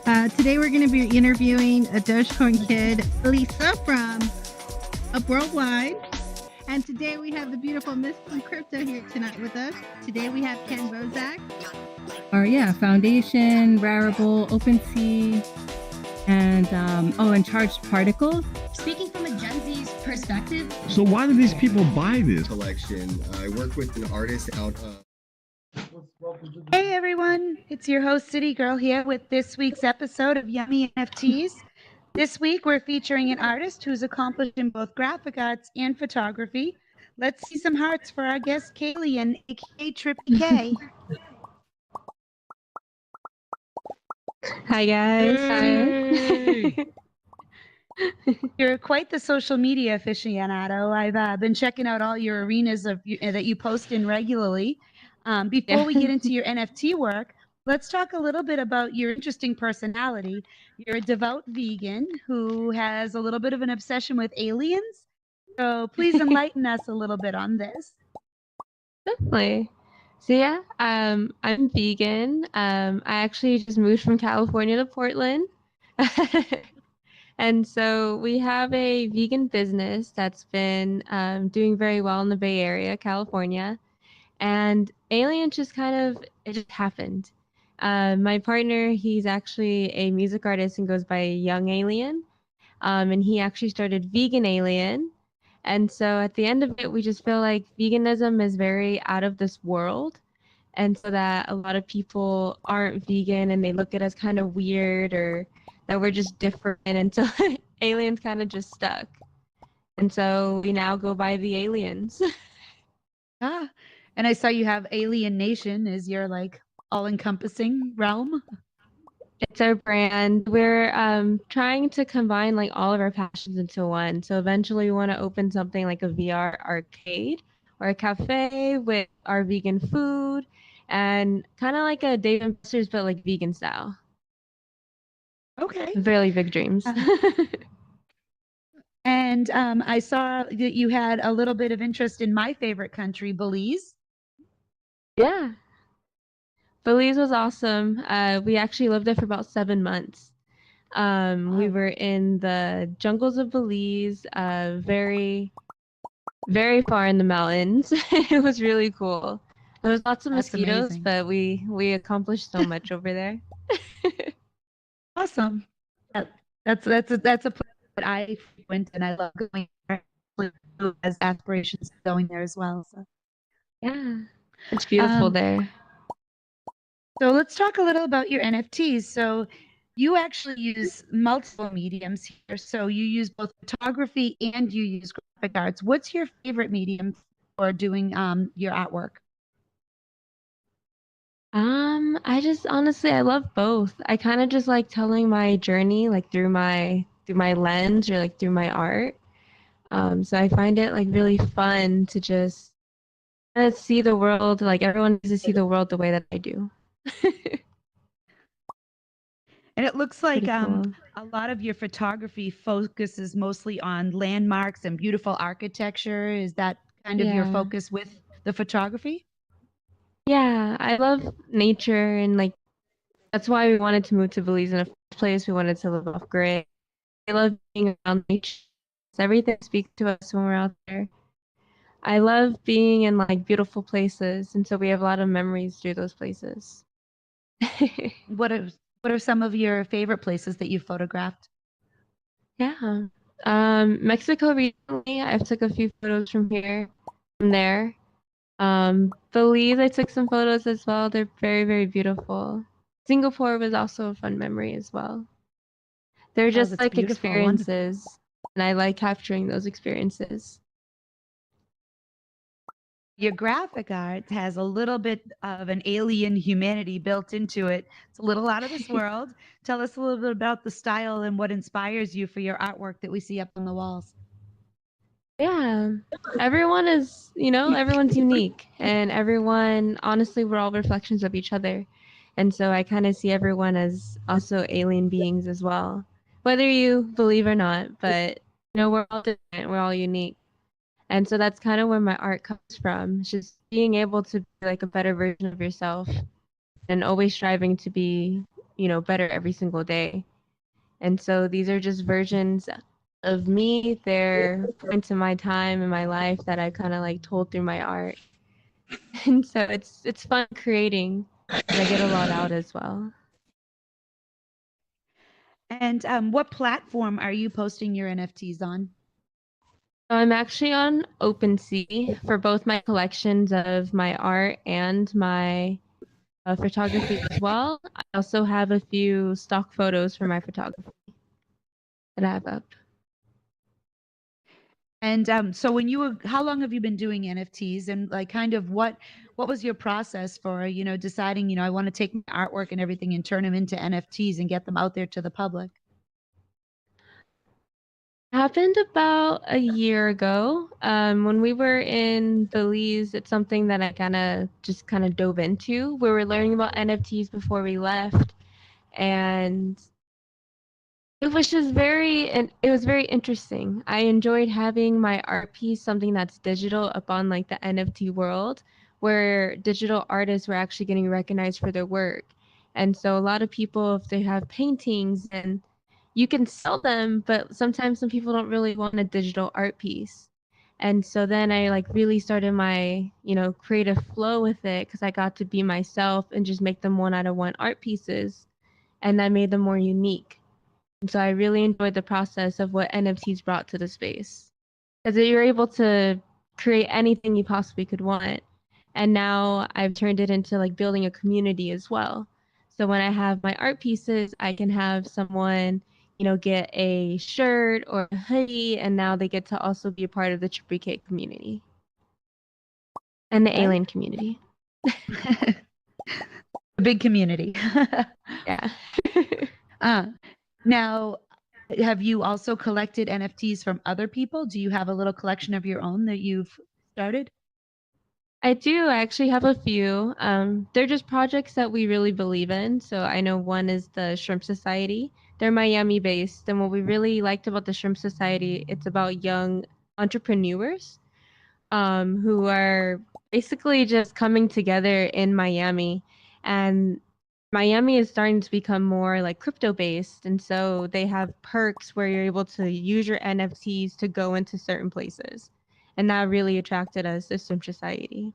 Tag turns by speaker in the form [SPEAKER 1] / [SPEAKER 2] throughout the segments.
[SPEAKER 1] Today we're going to be interviewing a Dogecoin kid, Lisa from Up Worldwide. And today we have the beautiful Miss from Crypto here tonight with us. Today we have Ken Bozak.
[SPEAKER 2] Foundation, Rarible, OpenSea, and Charged Particles.
[SPEAKER 3] Speaking from a Gen Z's perspective.
[SPEAKER 4] So why do these people buy this
[SPEAKER 5] collection? I work with an artist out of...
[SPEAKER 6] Hey everyone, it's your host City Girl here with this week's episode of Yummy NFTs. This week we're featuring an artist who's accomplished in both graphic arts and photography. Let's see some hearts for our guest Kalien, aka Trippy Kayy.
[SPEAKER 2] Hi guys. Hi.
[SPEAKER 6] You're quite the social media aficionado. I've been checking out all your arenas that you post in regularly. Before we get into your NFT work, let's talk a little bit about your interesting personality. You're a devout vegan who has a little bit of an obsession with aliens. So please enlighten us a little bit on this.
[SPEAKER 7] Definitely. So yeah, I'm vegan. I actually just moved from California to Portland. And so we have a vegan business that's been doing very well in the Bay Area, California. And aliens just it just happened. My partner, he's actually a music artist and goes by Young Alien. And he actually started Vegan Alien. And so at the end of it, we just feel like veganism is very out of this world. And so that a lot of people aren't vegan and they look at us kind of weird or that we're just different. And so aliens kind of just stuck. And so we now go by the aliens.
[SPEAKER 6] And I saw you have Alien Nation as your all-encompassing realm.
[SPEAKER 7] It's our brand. We're trying to combine all of our passions into one. So eventually we want to open something like a VR arcade or a cafe with our vegan food and kind of like a Dave & Buster's but vegan style.
[SPEAKER 6] Okay.
[SPEAKER 7] Very big dreams.
[SPEAKER 6] And I saw that you had a little bit of interest in my favorite country, Belize.
[SPEAKER 7] Yeah. Belize was awesome. We actually lived there for about 7 months. We were in the jungles of Belize, very, very far in the mountains. It was really cool. There was lots of mosquitoes, amazing. But we accomplished so much over there.
[SPEAKER 6] Awesome. That's a place that I frequent and I love going there. As aspirations going there as well. So
[SPEAKER 7] yeah, it's beautiful there.
[SPEAKER 6] So let's talk a little about your NFTs. So you actually use multiple mediums here. So you use both photography and you use graphic arts. What's your favorite medium for doing your artwork?
[SPEAKER 7] I love both. I kind of just like telling my journey through my lens or through my art. So I find it really fun to just see the world. Everyone needs to see the world the way that I do.
[SPEAKER 6] And it looks like cool. A lot of your photography focuses mostly on landmarks and beautiful architecture. Is that kind of your focus with the photography?
[SPEAKER 7] Yeah, I love nature and that's why we wanted to move to Belize in the first place. We wanted to live off grid. I love being around nature. Everything speaks to us when we're out there. I love being in beautiful places, and so we have a lot of memories through those places.
[SPEAKER 6] What are some of your favorite places that you photographed?
[SPEAKER 7] Yeah, Mexico recently. I took a few photos from there. Belize, I took some photos as well. They're very, very beautiful. Singapore was also a fun memory as well. They're just experiences, and I like capturing those experiences.
[SPEAKER 6] Your graphic art has a little bit of an alien humanity built into it. It's a little out of this world. Tell us a little bit about the style and what inspires you for your artwork that we see up on the walls.
[SPEAKER 7] Yeah, everyone is, everyone's unique, and everyone, honestly, we're all reflections of each other. And so I kind of see everyone as also alien beings as well, whether you believe or not, but we're all different, we're all unique. And so that's kind of where my art comes from. It's just being able to be a better version of yourself and always striving to be, better every single day. And so these are just versions of me. They're points in my time in my life that I kind of like told through my art. And so it's fun creating, and I get a lot out as well.
[SPEAKER 6] And what platform are you posting your NFTs on?
[SPEAKER 7] So I'm actually on OpenSea for both my collections of my art and my photography as well. I also have a few stock photos for my photography that I have up.
[SPEAKER 6] And so when you were, how long have you been doing NFTs, and like kind of what was your process for, deciding, I want to take my artwork and everything and turn them into NFTs and get them out there to the public?
[SPEAKER 7] Happened about a year ago. When we were in Belize, it's something that I kind of dove into. We were learning about NFTs before we left, and it was just it was very interesting. I enjoyed having my art piece, something that's digital, up on like the NFT world, where digital artists were actually getting recognized for their work. And so a lot of people, if they have paintings, and you can sell them, but sometimes some people don't really want a digital art piece. And so then I like really started my, creative flow with it, because I got to be myself and just make them 1 out of 1 art pieces, and that made them more unique. And so I really enjoyed the process of what NFTs brought to the space, because you're able to create anything you possibly could want. And now I've turned it into like building a community as well. So when I have my art pieces, I can have someone, get a shirt or a hoodie, and now they get to also be a part of the Trippy community and the alien community.
[SPEAKER 6] A big community.
[SPEAKER 7] Yeah.
[SPEAKER 6] Now, have you also collected NFTs from other people? Do you have a little collection of your own that you've started?
[SPEAKER 7] I do. I actually have a few. They're just projects that we really believe in. So I know one is the Shrimp Society. They're Miami based. And what we really liked about the Shrimp Society, it's about young entrepreneurs who are basically just coming together in Miami. And Miami is starting to become more like crypto based. And so they have perks where you're able to use your NFTs to go into certain places. And that really attracted us to Sim Society.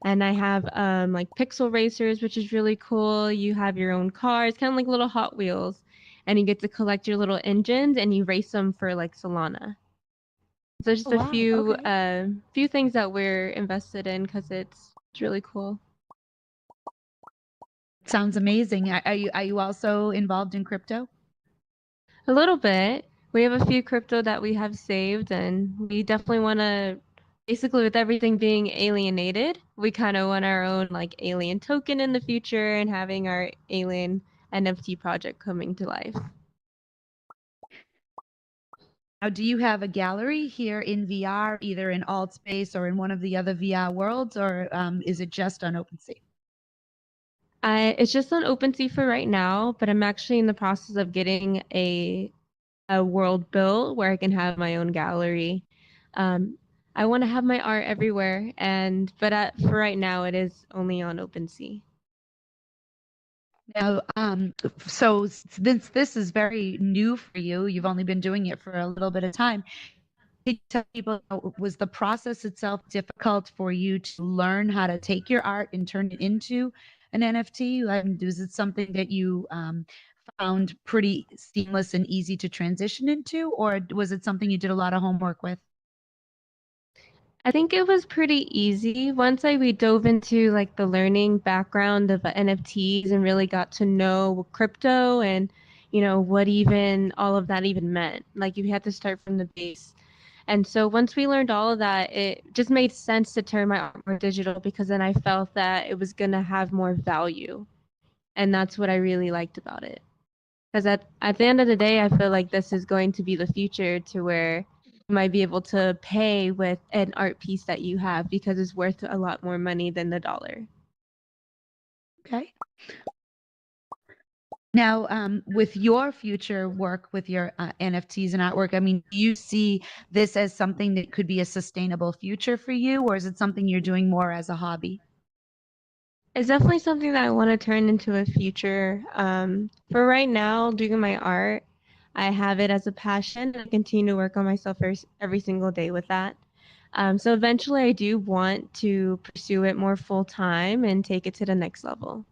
[SPEAKER 7] And I have like pixel racers, which is really cool. You have your own cars, kind of like little Hot Wheels, and you get to collect your little engines and you race them for like Solana. So just
[SPEAKER 6] Oh, wow.
[SPEAKER 7] few things that we're invested in, because it's really cool.
[SPEAKER 6] Sounds amazing. Are you also involved in crypto?
[SPEAKER 7] A little bit. We have a few crypto that we have saved, and we definitely want to, basically with everything being alienated, we kind of want our own like alien token in the future and having our alien NFT project coming to life.
[SPEAKER 6] Now, do you have a gallery here in VR, either in Altspace or in one of the other VR worlds, or is it just on OpenSea?
[SPEAKER 7] It's just on OpenSea for right now, but I'm actually in the process of getting a world built where I can have my own gallery. I want to have my art everywhere, but for right now, it is only on OpenSea.
[SPEAKER 6] Now, so since this is very new for you, you've only been doing it for a little bit of time. Could you tell people, was the process itself difficult for you to learn how to take your art and turn it into an NFT? Was it something that you found pretty seamless and easy to transition into, or was it something you did a lot of homework with?
[SPEAKER 7] I think it was pretty easy once we dove into like the learning background of NFTs and really got to know crypto and what even all of that even meant. Like you had to start from the base. And so once we learned all of that, it just made sense to turn my art more digital, because then I felt that it was going to have more value. And that's what I really liked about it. Because at the end of the day, I feel like this is going to be the future, to where you might be able to pay with an art piece that you have because it's worth a lot more money than the dollar.
[SPEAKER 6] Okay. Now, with your future work with your NFTs and artwork, I mean, do you see this as something that could be a sustainable future for you, or is it something you're doing more as a hobby?
[SPEAKER 7] It's definitely something that I want to turn into a future. For right now, doing my art, I have it as a passion and I continue to work on myself every single day with that. So eventually, I do want to pursue it more full time and take it to the next level.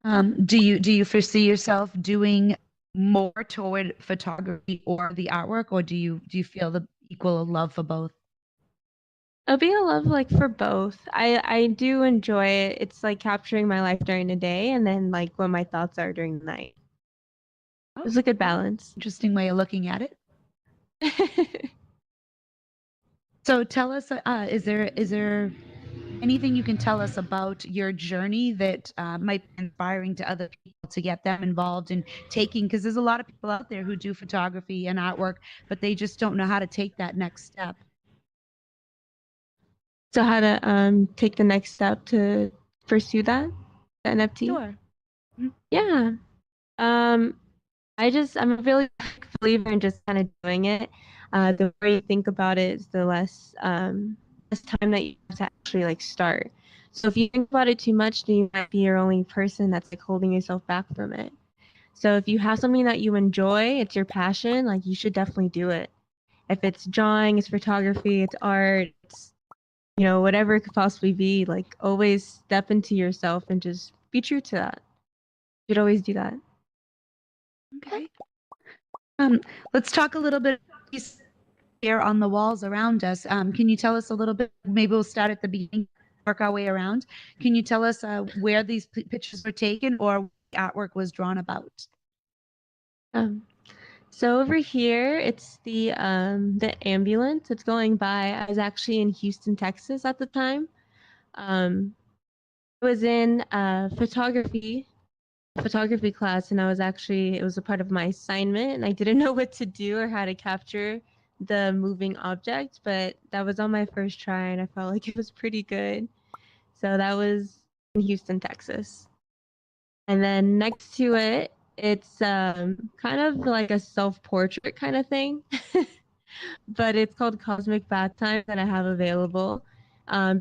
[SPEAKER 6] Do you foresee yourself doing more toward photography or the artwork, or do you feel the equal love for both?
[SPEAKER 7] It'll be a love like for both. I do enjoy it. It's like capturing my life during the day and then like what my thoughts are during the night. It's a good balance.
[SPEAKER 6] Interesting way of looking at it. So tell us, is there anything you can tell us about your journey that might be inspiring to other people to get them involved in taking? Because there's a lot of people out there who do photography and artwork, but they just don't know how to take that next step.
[SPEAKER 7] So how to take the next step to pursue that, the NFT?
[SPEAKER 6] Sure.
[SPEAKER 7] Yeah. Um I'm a really big believer in just kind of doing it. The more you think about it, is the less time that you have to actually like start. So if you think about it too much, then you might be your only person that's like holding yourself back from it. So if you have something that you enjoy, it's your passion, like you should definitely do it. If it's drawing, it's photography, it's art, it's whatever it could possibly be, like always step into yourself and just be true to that. You should always do that.
[SPEAKER 6] Okay. Let's talk a little bit here on the walls around us. Can you tell us a little bit? Maybe we'll start at the beginning, work our way around. Can you tell us where these pictures were taken or what the artwork was drawn about?
[SPEAKER 7] So over here, it's the ambulance that's going by. I was actually in Houston, Texas at the time. I was in photography class, and it was a part of my assignment, and I didn't know what to do or how to capture the moving object, but that was on my first try, and I felt like it was pretty good. So that was in Houston, Texas. And then next to it, it's kind of like a self-portrait kind of thing. But it's called Cosmic Bath Time that I have available.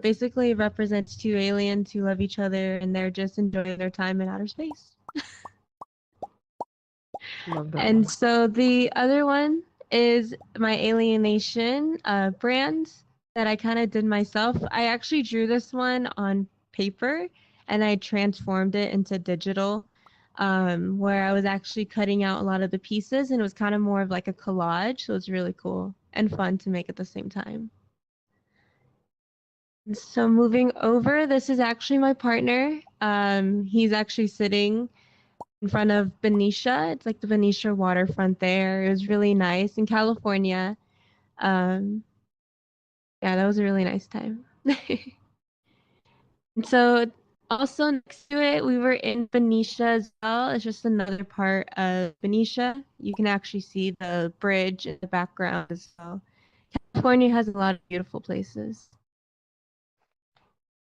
[SPEAKER 7] Basically, it represents two aliens who love each other and they're just enjoying their time in outer space.
[SPEAKER 2] Love that
[SPEAKER 7] And
[SPEAKER 2] one.
[SPEAKER 7] so the other one is my Alienation brand that I kind of did myself. I actually drew this one on paper and I transformed it into digital, where I was actually cutting out a lot of the pieces and it was kind of more of like a collage. So it was really cool and fun to make at the same time. So moving over, this is actually my partner. He's actually sitting in front of Benicia. It's like the Benicia waterfront there. It was really nice in California. Yeah, that was a really nice time. And so also next to it, we were in Benicia as well. It's just another part of Benicia. You can actually see the bridge in the background as well. California has a lot of beautiful places.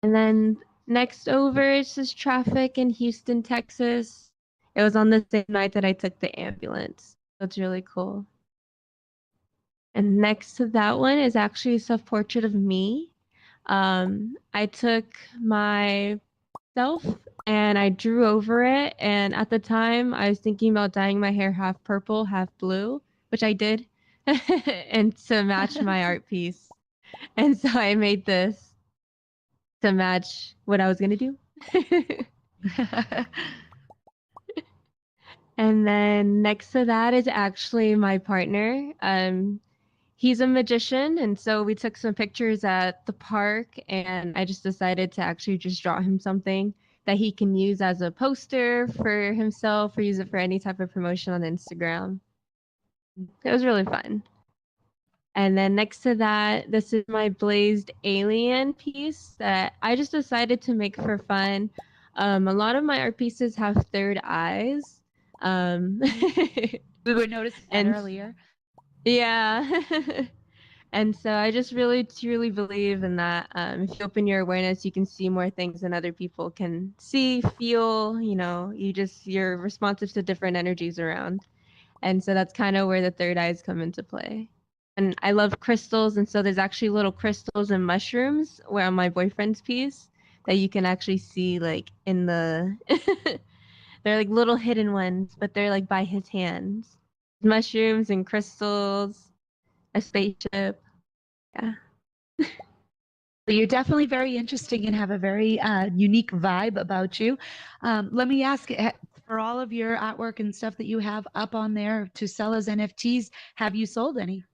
[SPEAKER 7] And then next over is just traffic in Houston, Texas. It was on the same night that I took the ambulance. That's really cool. And next to that one is actually a self-portrait of me. I took myself and I drew over it. And at the time, I was thinking about dyeing my hair half purple, half blue, which I did, and to match my art piece. And so I made this to match what I was gonna do. And then next to that is actually my partner. He's a magician, and so we took some pictures at the park, and I just decided to actually just draw him something that he can use as a poster for himself or use it for any type of promotion on Instagram. It was really fun. And then next to that, this is my glazed alien piece that I just decided to make for fun. A lot of my art pieces have third eyes.
[SPEAKER 6] We were noticing that earlier.
[SPEAKER 7] Yeah. And so I just really truly believe in that. If you open your awareness, you can see more things than other people can see, feel, you're responsive to different energies around. And so that's kind of where the third eyes come into play. And I love crystals, and so there's actually little crystals and mushrooms where on my boyfriend's piece. that you can actually see like in the they're like little hidden ones, but they're like by his hands. Mushrooms and crystals, a spaceship. Yeah.
[SPEAKER 6] You're definitely very interesting and have a very unique vibe about you. Let me ask, for all of your artwork and stuff that you have up on there to sell as NFTs, have you sold any?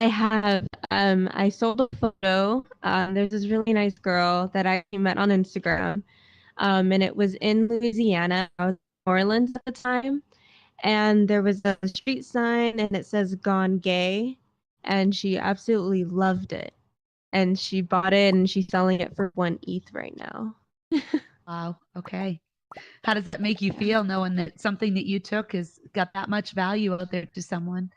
[SPEAKER 7] I have. I sold a photo. There's this really nice girl that I met on Instagram. And it was in Louisiana. I was in New Orleans at the time. And there was a street sign and it says "Gone Gay." And she absolutely loved it. And she bought it and she's selling it for 1 ETH right now.
[SPEAKER 6] Wow. Okay. How does that make you feel knowing that something that you took has got that much value out there to someone?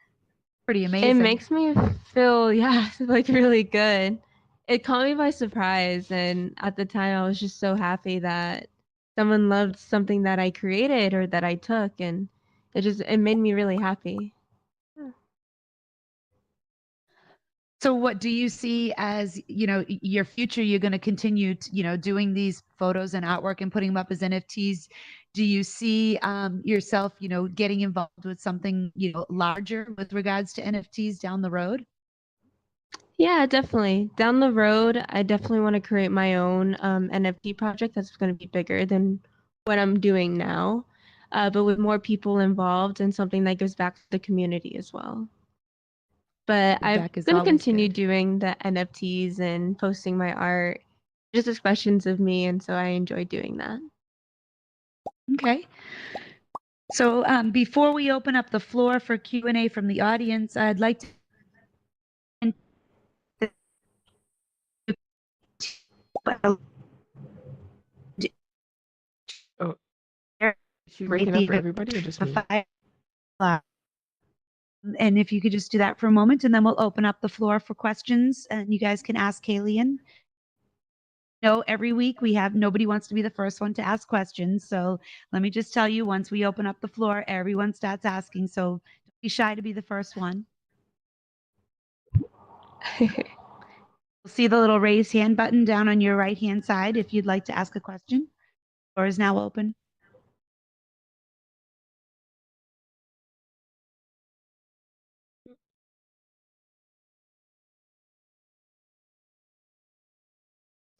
[SPEAKER 6] Pretty amazing.
[SPEAKER 7] It makes me feel, yeah, like really good. It caught me by surprise. And at the time, I was just so happy that someone loved something that I created or that I took. And it made me really happy.
[SPEAKER 6] So what do you see as, your future? You're going to continue, doing these photos and artwork and putting them up as NFTs. Do you see yourself, getting involved with something, larger with regards to NFTs down the road?
[SPEAKER 7] Yeah, definitely. Down the road, I definitely want to create my own NFT project that's going to be bigger than what I'm doing now, but with more people involved and something that gives back to the community as well. But I'm
[SPEAKER 6] Feedback is
[SPEAKER 7] going to
[SPEAKER 6] always
[SPEAKER 7] continue
[SPEAKER 6] good.
[SPEAKER 7] doing the NFTs and posting my art, just expressions of me, and so I enjoy doing that.
[SPEAKER 6] Okay. So before we open up the floor for Q&A from the audience, I'd like to
[SPEAKER 8] Oh, is she breaking up for everybody or just me?
[SPEAKER 6] And if you could just do that for a moment, and then we'll open up the floor for questions, and you guys can ask Kalien. No, every week nobody wants to be the first one to ask questions. So let me just tell you, once we open up the floor, everyone starts asking. So don't be shy to be the first one. You'll see the little raise hand button down on your right-hand side if you'd like to ask a question. The floor is now open.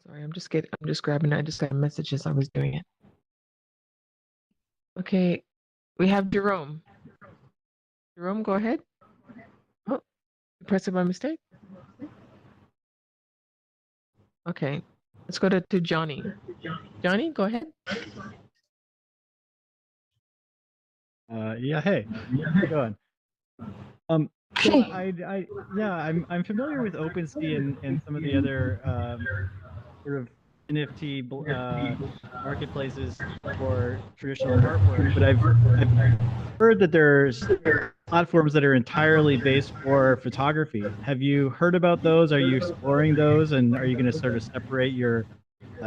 [SPEAKER 8] Sorry, I'm just grabbing it. I just got messages. I was doing it. Okay, we have Jerome. Jerome, go ahead. Oh, you pressed it by mistake? Okay, let's go to Johnny. Johnny, go ahead.
[SPEAKER 9] Yeah, hey, how's it going? So I'm familiar with OpenSea and some of the other sort of NFT marketplaces for traditional artwork, but I've heard that there's platforms that are entirely based for photography. Have you heard about those? Are you exploring those, and are you going to sort of separate your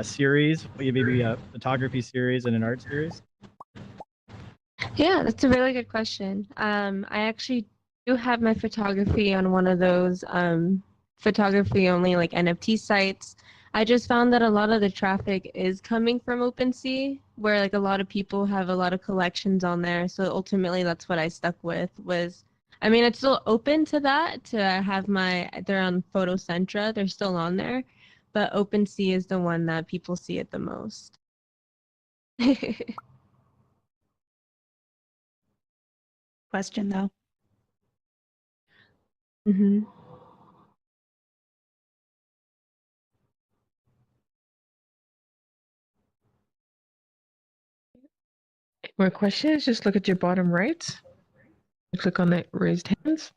[SPEAKER 9] series, maybe a photography series and an art series?
[SPEAKER 7] Yeah, that's a really good question. I actually do have my photography on one of those photography only like NFT sites. I just found that a lot of the traffic is coming from OpenSea, where like a lot of people have a lot of collections on there. So ultimately, that's what I stuck with. I mean, it's still open to that to have they're on Photocentra, they're still on there, but OpenSea is the one that people see it the most.
[SPEAKER 6] Question though.
[SPEAKER 7] Mm-hmm.
[SPEAKER 8] More questions? Just look at your bottom right. Click on the raised hands.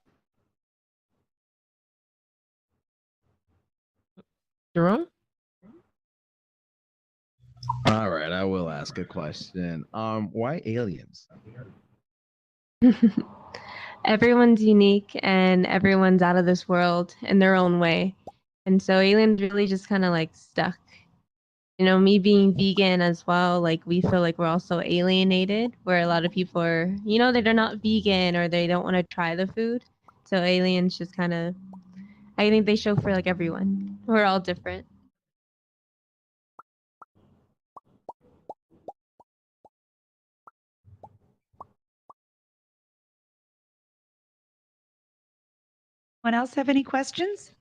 [SPEAKER 8] Jerome?
[SPEAKER 4] All right, I will ask a question. Why aliens?
[SPEAKER 7] Everyone's unique and everyone's out of this world in their own way. And so aliens really just kind of like stuck. You know, me being vegan as well, like we feel like we're also alienated, where a lot of people are, they're not vegan or they don't want to try the food. So aliens just kind of, I think they show for like everyone. We're all different.
[SPEAKER 6] Anyone else have any questions?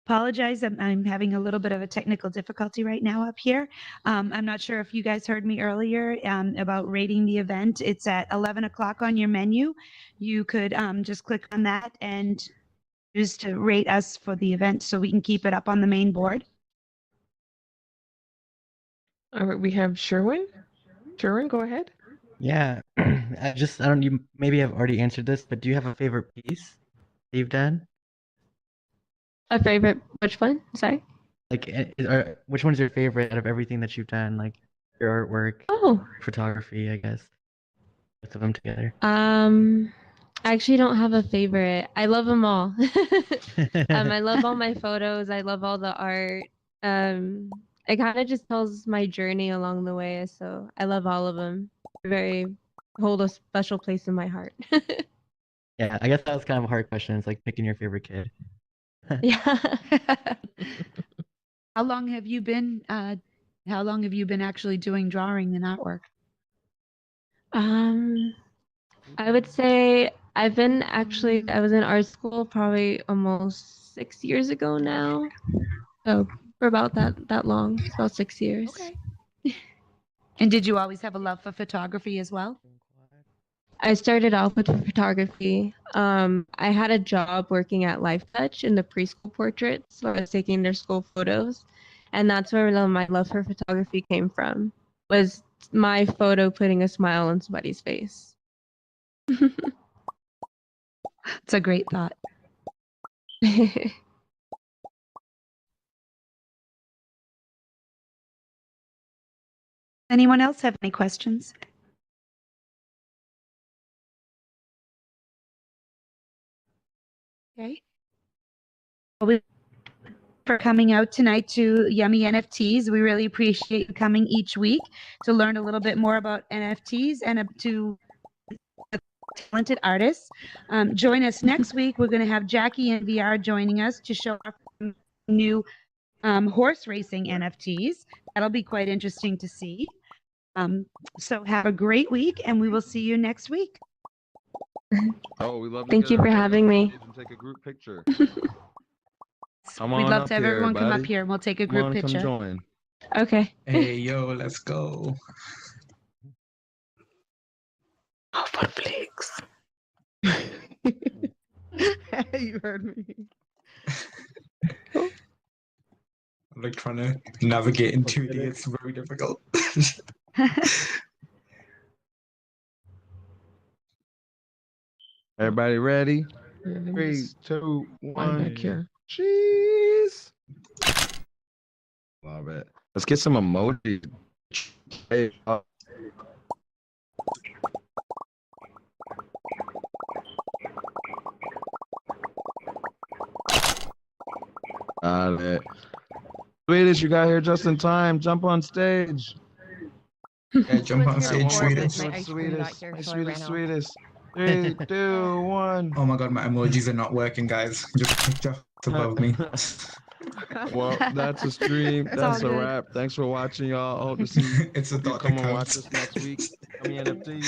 [SPEAKER 6] Apologize, I'm having a little bit of a technical difficulty right now up here. I'm not sure if you guys heard me earlier about rating the event. It's at 11 o'clock on your menu. You could just click on that and choose to rate us for the event so we can keep it up on the main board.
[SPEAKER 8] All right, we have Sherwin. Sherwin, go ahead.
[SPEAKER 10] Yeah, I don't, you maybe have already answered this, but do you have a favorite piece that you've done?
[SPEAKER 7] A favorite, which one? Sorry.
[SPEAKER 10] Like, which one's your favorite out of everything that you've done? Like your artwork,
[SPEAKER 7] Oh.
[SPEAKER 10] photography, I guess. Both of them together.
[SPEAKER 7] I actually don't have a favorite. I love them all. I love all my photos. I love all the art. It kind of just tells my journey along the way. So I love all of them. Hold a special place in my heart.
[SPEAKER 10] Yeah, I guess that was kind of a hard question. It's like picking your favorite kid.
[SPEAKER 7] Yeah.
[SPEAKER 6] How long have you been actually doing drawing and artwork?
[SPEAKER 7] I would say I was in art school probably almost 6 years ago now. So for about that long, it's about 6 years.
[SPEAKER 6] Okay. And did you always have a love for photography as well?
[SPEAKER 7] I started off with photography. I had a job working at Life Touch in the preschool portraits, so I was taking their school photos, and that's where my love for photography came from. Was my photo putting a smile on somebody's face?
[SPEAKER 6] It's a great thought. Anyone else have any questions? Okay. Well, for coming out tonight to Yummy NFTs. We really appreciate you coming each week to learn a little bit more about NFTs and to talented artists. Join us next week. We're going to have Jackie and VR joining us to show our new horse racing NFTs. That'll be quite interesting to see. So have a great week, and we will see you next week.
[SPEAKER 4] Oh, we love.
[SPEAKER 7] Thank you for having me.
[SPEAKER 4] Take a group picture.
[SPEAKER 6] We'd love to have everyone come up here, and we'll take a group picture.
[SPEAKER 4] Come join.
[SPEAKER 7] Okay.
[SPEAKER 11] Hey, yo, let's go.
[SPEAKER 8] Oh, for flakes.
[SPEAKER 4] You heard me.
[SPEAKER 11] I'm like trying to navigate in 2D. It's very difficult.
[SPEAKER 4] Everybody ready?
[SPEAKER 8] Yeah, let me
[SPEAKER 4] 3,
[SPEAKER 8] just
[SPEAKER 4] 2,
[SPEAKER 8] find
[SPEAKER 4] 1.
[SPEAKER 8] back here.
[SPEAKER 4] Cheese. Love it. Let's get some emojis. Hey, got it. Swedish, you got here just in time. Jump on stage.
[SPEAKER 11] Yeah, jump on stage, Swedish.
[SPEAKER 4] Swedish. 3, 2, 1.
[SPEAKER 11] Oh my god, my emojis are not working, guys. Just a picture above me.
[SPEAKER 4] Well, that's a stream. That's a wrap. Thanks for watching, y'all. I hope to see you
[SPEAKER 11] It's a
[SPEAKER 4] come and watch us next week. I mean, NFT.